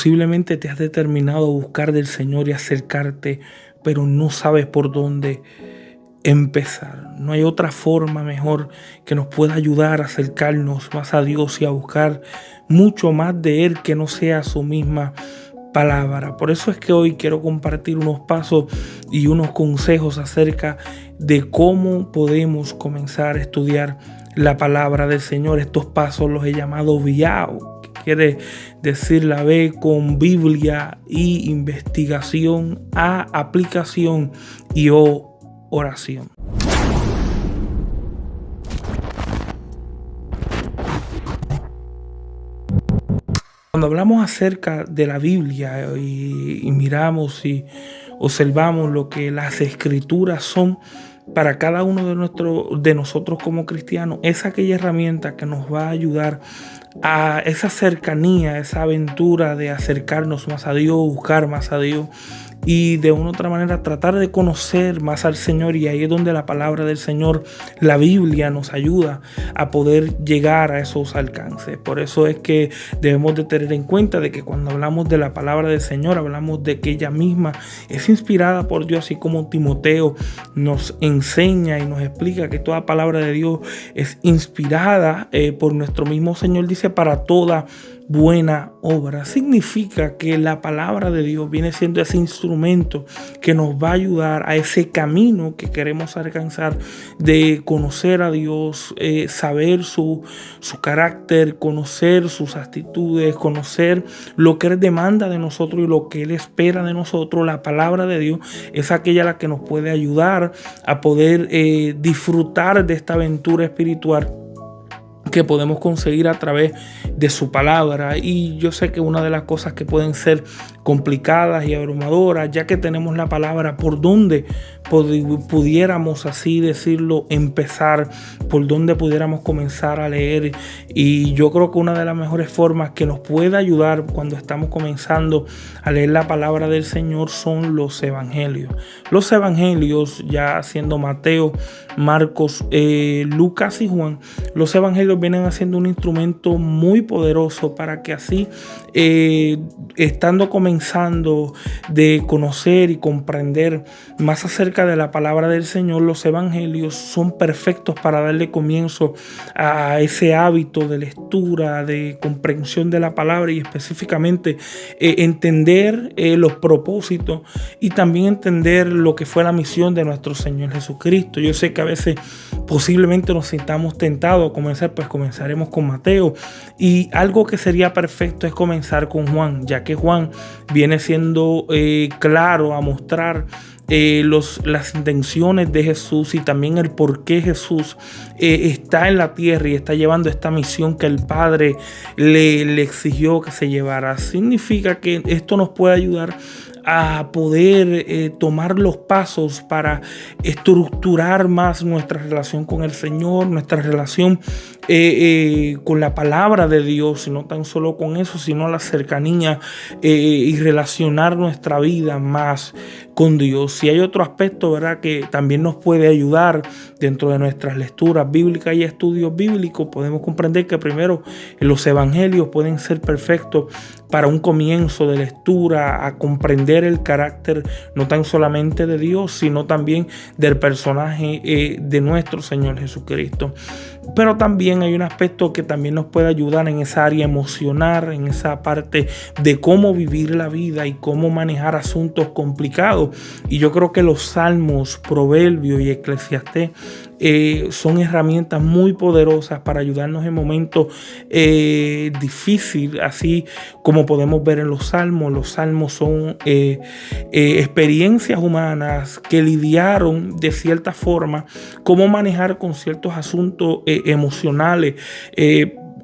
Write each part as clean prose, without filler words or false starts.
Posiblemente te has determinado a buscar del Señor y acercarte, pero no sabes por dónde empezar. No hay otra forma mejor que nos pueda ayudar a acercarnos más a Dios y a buscar mucho más de Él que no sea su misma palabra. Por eso es que hoy quiero compartir unos pasos y unos consejos acerca de cómo podemos comenzar a estudiar la palabra del Señor. Estos pasos los he llamado VIAO, que quiere decir la B con Biblia y investigación, A aplicación y O oración. Cuando hablamos acerca de la Biblia y miramos y observamos lo que las escrituras son para cada uno de nosotros como cristianos, es aquella herramienta que nos va a ayudar a esa cercanía, esa aventura de acercarnos más a Dios, buscar más a Dios y de una u otra manera tratar de conocer más al Señor. Y ahí es donde la palabra del Señor, la Biblia, nos ayuda a poder llegar a esos alcances. Por eso es que debemos de tener en cuenta de que cuando hablamos de la palabra del Señor, hablamos de que ella misma es inspirada por Dios, así como Timoteo nos enseña y nos explica que toda palabra de Dios es inspirada por nuestro mismo Señor. Dice para toda buena obra. Significa que la palabra de Dios viene siendo ese instrumento que nos va a ayudar a ese camino que queremos alcanzar de conocer a Dios, saber su carácter, conocer sus actitudes, conocer lo que Él demanda de nosotros y lo que Él espera de nosotros. La palabra de Dios es aquella la que nos puede ayudar a poder disfrutar de esta aventura espiritual que podemos conseguir a través de su palabra. Y yo sé que una de las cosas que pueden ser complicadas y abrumadoras, ya que tenemos la palabra, por dónde pudiéramos, así decirlo, empezar, por dónde pudiéramos comenzar a leer. Y yo creo que una de las mejores formas que nos puede ayudar cuando estamos comenzando a leer la palabra del Señor son los evangelios. Los evangelios, ya siendo Mateo, Marcos, Lucas y Juan, los evangelios vienen haciendo un instrumento muy poderoso para que así, estando comenzando de conocer y comprender más acerca de la palabra del Señor, los evangelios son perfectos para darle comienzo a ese hábito de lectura, de comprensión de la palabra y específicamente entender los propósitos y también entender lo que fue la misión de nuestro Señor Jesucristo. Yo sé que a veces posiblemente nos sintamos tentados a comenzar, pues comenzaremos con Mateo, y algo que sería perfecto es comenzar con Juan, ya que Juan viene siendo claro a mostrar las intenciones de Jesús y también el por qué Jesús está en la tierra y está llevando esta misión que el Padre le exigió que se llevara. Significa que esto nos puede ayudar a poder tomar los pasos para estructurar más nuestra relación con el Señor, nuestra relación con la palabra de Dios, y no tan solo con eso, sino la cercanía y relacionar nuestra vida más con Dios. Si hay otro aspecto, ¿verdad?, que también nos puede ayudar dentro de nuestras lecturas bíblicas y estudios bíblicos, podemos comprender que primero los evangelios pueden ser perfectos para un comienzo de lectura, a comprender el carácter no tan solamente de Dios, sino también del personaje de nuestro Señor Jesucristo. Pero también hay un aspecto que también nos puede ayudar en esa área emocional, en esa parte de cómo vivir la vida y cómo manejar asuntos complicados. Y yo creo que los Salmos, Proverbios y Eclesiastés son herramientas muy poderosas para ayudarnos en momentos difíciles, así como podemos ver en los Salmos. Los Salmos son experiencias humanas que lidiaron de cierta forma cómo manejar con ciertos asuntos emocionales,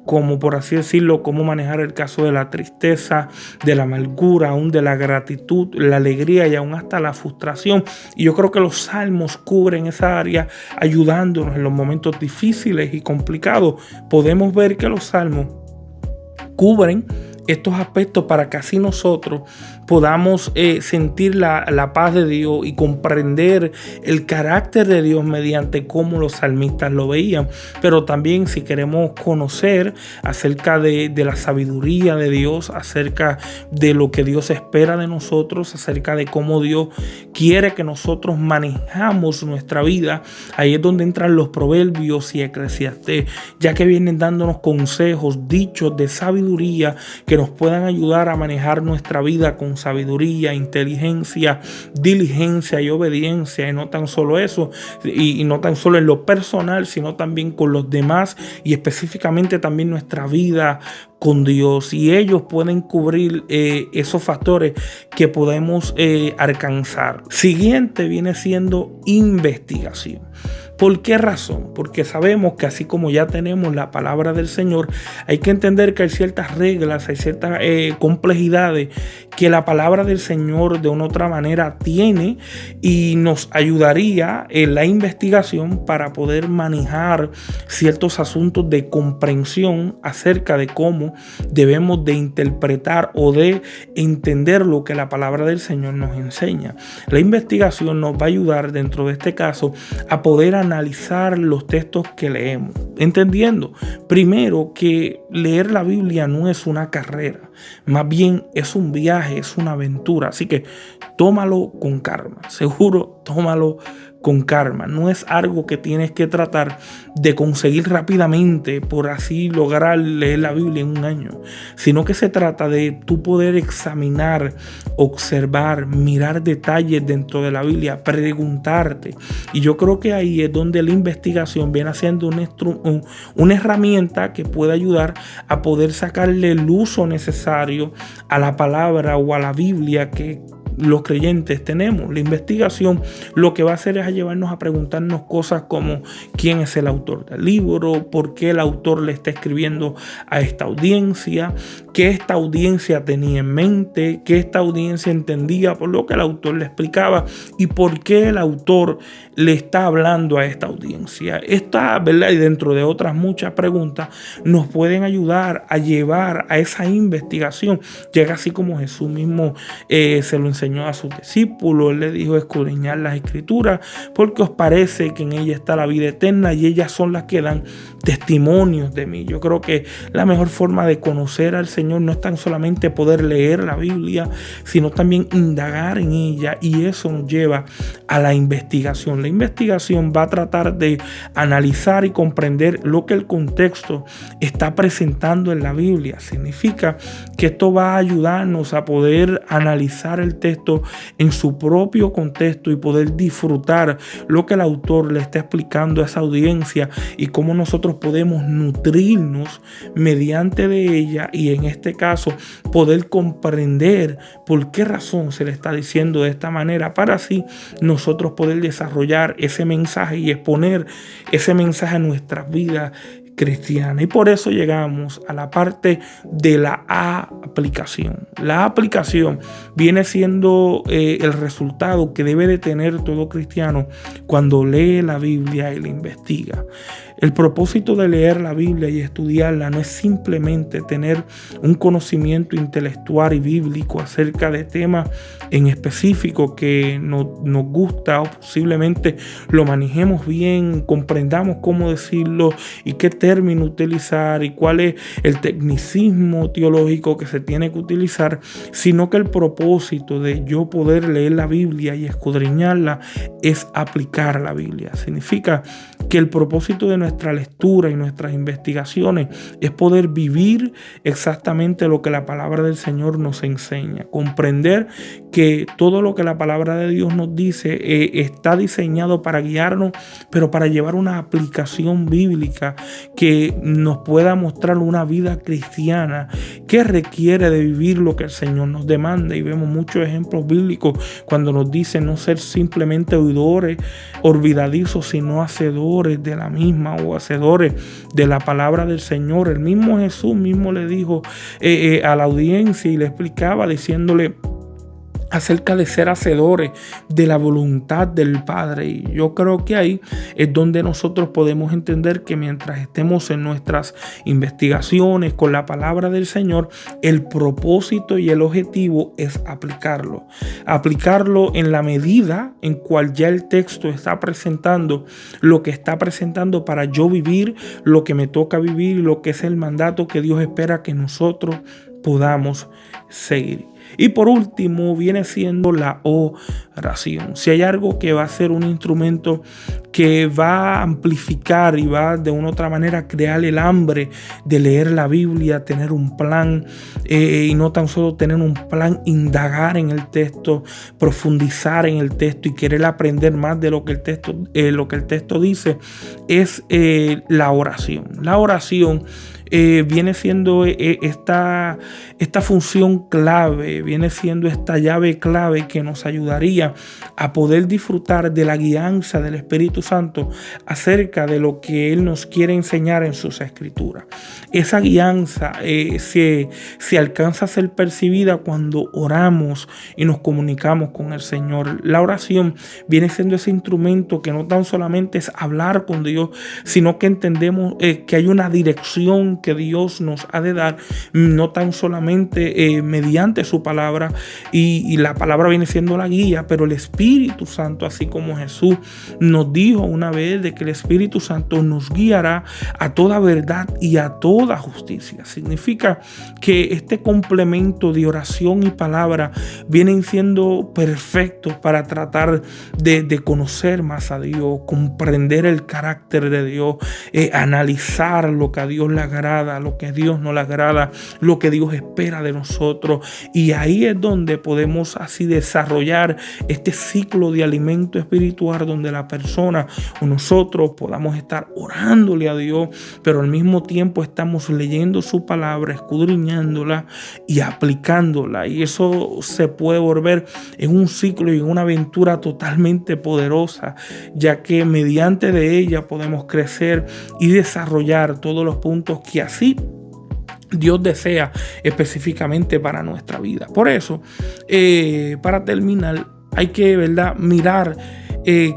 como por así decirlo, cómo manejar el caso de la tristeza, de la amargura, aún de la gratitud, la alegría y aún hasta la frustración. Y yo creo que los salmos cubren esa área ayudándonos en los momentos difíciles y complicados. Podemos ver que los salmos cubren estos aspectos para que así nosotros podamos sentir la paz de Dios y comprender el carácter de Dios mediante cómo los salmistas lo veían. Pero también si queremos conocer acerca de la sabiduría de Dios, acerca de lo que Dios espera de nosotros, acerca de cómo Dios quiere que nosotros manejamos nuestra vida, ahí es donde entran los Proverbios y Eclesiastés, ya que vienen dándonos consejos, dichos de sabiduría que nos puedan ayudar a manejar nuestra vida con sabiduría, inteligencia, diligencia y obediencia. Y no tan solo eso, y no tan solo en lo personal, sino también con los demás y específicamente también nuestra vida con Dios. Y ellos pueden cubrir esos factores que podemos alcanzar. Siguiente viene siendo investigación. ¿Por qué razón? Porque sabemos que así como ya tenemos la palabra del Señor, hay que entender que hay ciertas reglas, hay ciertas complejidades que la palabra del Señor de una u otra manera tiene y nos ayudaría en la investigación para poder manejar ciertos asuntos de comprensión acerca de cómo debemos de interpretar o de entender lo que la palabra del Señor nos enseña. La investigación nos va a ayudar dentro de este caso a poder analizar los textos que leemos, entendiendo primero que leer la Biblia no es una carrera, más bien es un viaje, es una aventura, así que tómalo con calma, seguro, tómalo con calma. No es algo que tienes que tratar de conseguir rápidamente por así lograr leer la Biblia en un año, sino que se trata de tú poder examinar, observar, mirar detalles dentro de la Biblia, preguntarte. Y yo creo que ahí es donde la investigación viene siendo una herramienta que puede ayudar a poder sacarle el uso necesario a la palabra o a la Biblia que los creyentes tenemos. La investigación lo que va a hacer es llevarnos a preguntarnos cosas como quién es el autor del libro, por qué el autor le está escribiendo a esta audiencia, qué esta audiencia tenía en mente, qué esta audiencia entendía por lo que el autor le explicaba y por qué el autor le está hablando a esta audiencia. Esta, ¿verdad? Y dentro de otras muchas preguntas nos pueden ayudar a llevar a esa investigación. Llega así como Jesús mismo se lo enseñó a sus discípulos. Él le dijo: escudriñad las escrituras porque os parece que en ella está la vida eterna y ellas son las que dan testimonios de mí. Yo creo que la mejor forma de conocer al Señor no es tan solamente poder leer la Biblia, sino también indagar en ella, y eso nos lleva a la investigación. La investigación va a tratar de analizar y comprender lo que el contexto está presentando en la Biblia. Significa que esto va a ayudarnos a poder analizar el texto en su propio contexto y poder disfrutar lo que el autor le está explicando a esa audiencia y cómo nosotros podemos nutrirnos mediante de ella, y en este caso poder comprender por qué razón se le está diciendo de esta manera, para así nosotros poder desarrollar ese mensaje y exponer ese mensaje a nuestras vidas cristiana. Y por eso llegamos a la parte de la aplicación. La aplicación viene siendo el resultado que debe de tener todo cristiano cuando lee la Biblia y la investiga. El propósito de leer la Biblia y estudiarla no es simplemente tener un conocimiento intelectual y bíblico acerca de temas en específico que nos gusta o posiblemente lo manejemos bien, comprendamos cómo decirlo y qué término utilizar y cuál es el tecnicismo teológico que se tiene que utilizar, sino que el propósito de yo poder leer la Biblia y escudriñarla es aplicar la Biblia. Significa que el propósito de nuestra lectura y nuestras investigaciones es poder vivir exactamente lo que la palabra del Señor nos enseña, comprender que todo lo que la palabra de Dios nos dice está diseñado para guiarnos, pero para llevar una aplicación bíblica que nos pueda mostrar una vida cristiana que requiere de vivir lo que el Señor nos demanda. Y vemos muchos ejemplos bíblicos cuando nos dice no ser simplemente oidores olvidadizos, sino hacedores de la misma, o hacedores de la palabra del Señor. El mismo Jesús mismo le dijo a la audiencia y le explicaba diciéndole: acerca de ser hacedores de la voluntad del Padre. Y yo creo que ahí es donde nosotros podemos entender que mientras estemos en nuestras investigaciones con la palabra del Señor, el propósito y el objetivo es aplicarlo en la medida en cual ya el texto está presentando lo que está presentando para yo vivir lo que me toca vivir y lo que es el mandato que Dios espera que nosotros podamos seguir. Y por último viene siendo la oración. Si hay algo que va a ser un instrumento que va a amplificar y va de una u otra manera a crear el hambre de leer la Biblia, tener un plan y no tan solo tener un plan, indagar en el texto, profundizar en el texto y querer aprender más de lo que el texto dice, es la oración. La oración viene siendo esta función clave, viene siendo esta llave clave que nos ayudaría a poder disfrutar de la guianza del Espíritu Santo acerca de lo que Él nos quiere enseñar en sus escrituras. Esa guianza se alcanza a ser percibida cuando oramos y nos comunicamos con el Señor. La oración viene siendo ese instrumento que no tan solamente es hablar con Dios, sino que entendemos que hay una dirección que Dios nos ha de dar, no tan solamente mediante su palabra, y la palabra viene siendo la guía, pero el Espíritu Santo, así como Jesús nos dijo una vez de que el Espíritu Santo nos guiará a toda verdad y a toda justicia. Significa que este complemento de oración y palabra vienen siendo perfectos para tratar de conocer más a Dios, comprender el carácter de Dios, analizar lo que a Dios le agrada, lo que a Dios no le agrada, lo que Dios espera de nosotros. Y ahí es donde podemos así desarrollar este ciclo de alimento espiritual donde la persona o nosotros podamos estar orándole a Dios, pero al mismo tiempo estamos leyendo su palabra, escudriñándola y aplicándola. Y eso se puede volver en un ciclo y en una aventura totalmente poderosa, ya que mediante de ella podemos crecer y desarrollar todos los puntos que así Dios desea específicamente para nuestra vida. Por eso, para terminar, hay que, mirar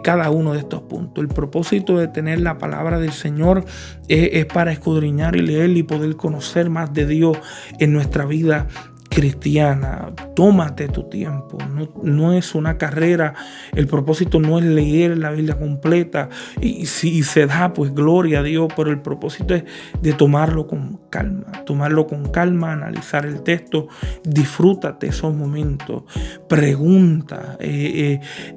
cada uno de estos puntos. El propósito de tener la palabra del Señor es para escudriñar y leer y poder conocer más de Dios en nuestra vida cristiana. Tómate tu tiempo, no es una carrera. El propósito no es leer la Biblia completa y si se da, pues gloria a Dios, pero el propósito es de tomarlo con calma, analizar el texto, disfrútate esos momentos, pregunta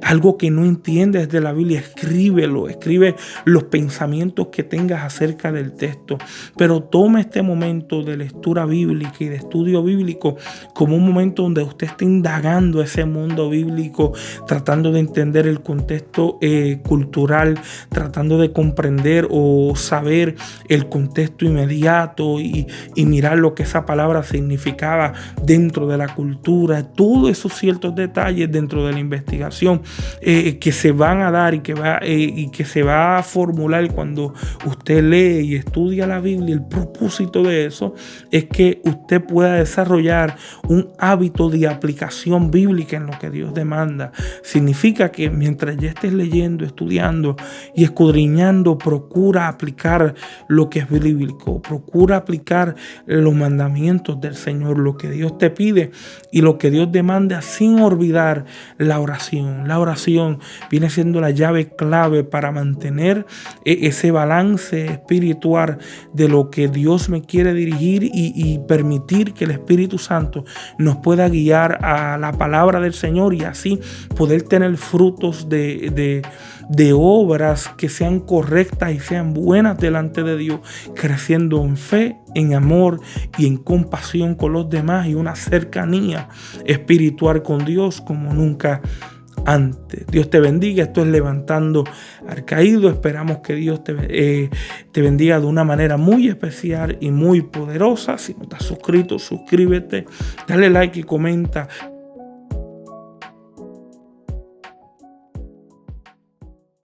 algo que no entiendes de la Biblia, escribe los pensamientos que tengas acerca del texto, pero toma este momento de lectura bíblica y de estudio bíblico como un momento donde usted está indagando ese mundo bíblico, tratando de entender el contexto cultural, tratando de comprender o saber el contexto inmediato y mirar lo que esa palabra significaba dentro de la cultura, todos esos ciertos detalles dentro de la investigación que se van a dar y que se va a formular cuando usted lee y estudia la Biblia. El propósito de eso es que usted pueda desarrollar un hábito de aplicación bíblica en lo que Dios demanda. Significa que mientras ya estés leyendo, estudiando y escudriñando, procura aplicar lo que es bíblico, procura aplicar los mandamientos del Señor, lo que Dios te pide y lo que Dios demanda, sin olvidar la oración. La oración viene siendo la llave clave para mantener ese balance espiritual de lo que Dios me quiere dirigir y permitir que el Espíritu Santo nos pueda guiar a la palabra del Señor y así poder tener frutos de obras que sean correctas y sean buenas delante de Dios, creciendo en fe, en amor y en compasión con los demás y una cercanía espiritual con Dios como nunca antes. Dios te bendiga. Esto es Levantando al Caído. Esperamos que Dios te bendiga de una manera muy especial y muy poderosa. Si no estás suscrito, suscríbete, dale like y comenta.